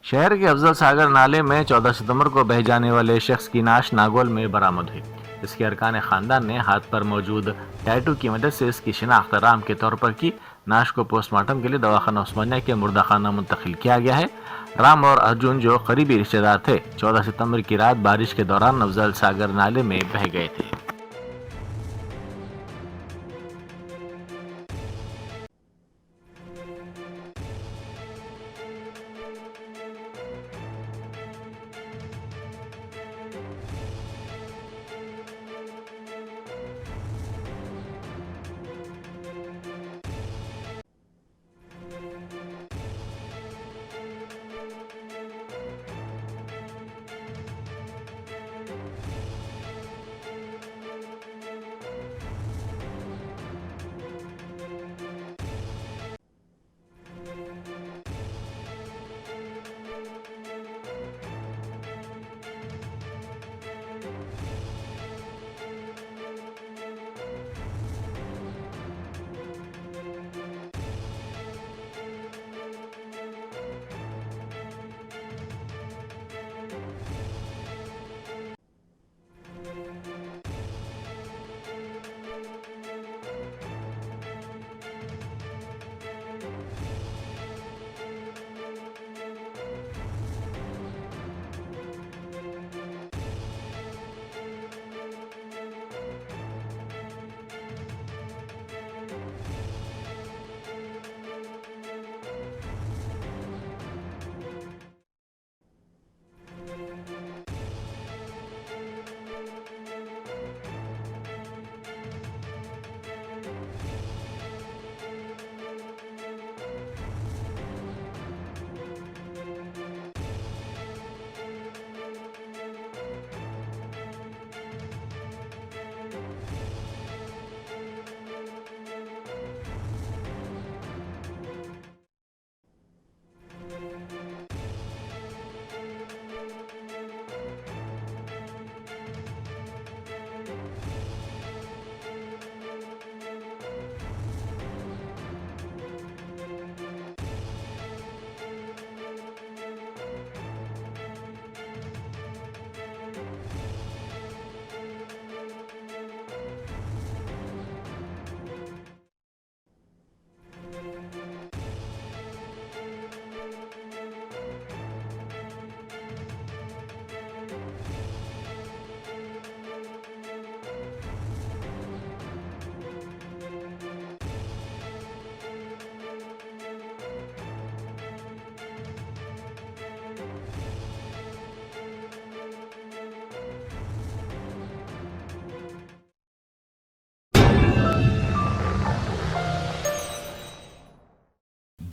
शहर के अफजल सागर नाले में 14 सितंबर को बह जाने वाले शख्स की नाश नागौल में बरामद हुई। इसके अरकान खानदान ने हाथ पर मौजूद टैटू की मदद से इसकी शिनाख्त राम के तौर पर की। नाश को पोस्टमार्टम के लिए दवाखाना उस्मानिया के मुर्दाखाना मुंतकिल किया गया है। राम और अर्जुन, जो करीबी रिश्तेदार थे, 14 सितंबर की रात बारिश के दौरान अफजल सागर नाले में बह गए थे।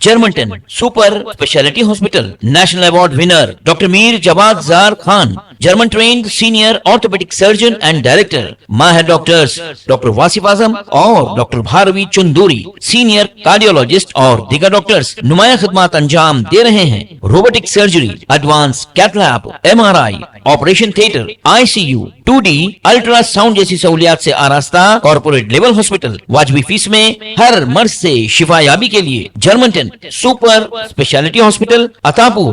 Germanten super speciality hospital, national award winner doctor Mir Jawad Jar Khan, German trained senior orthopedic surgeon and director, माहिर डॉक्टर्स डॉक्टर वासिफ आजम और doctor Bharvi Chanduri, senior cardiologist और दीगर डॉक्टर्स नुमाया खिदमत अंजाम दे रहे हैं। Robotic surgery, advance cath lab, MRI, operation theatre, ICU, 2D ultrasound जैसी सहूलियात से आरास्ता कॉर्पोरेट लेवल हॉस्पिटल, वाजबी फीस में हर मर्ज से शिफायाबी के लिए Germanton super speciality hospital, Attapur.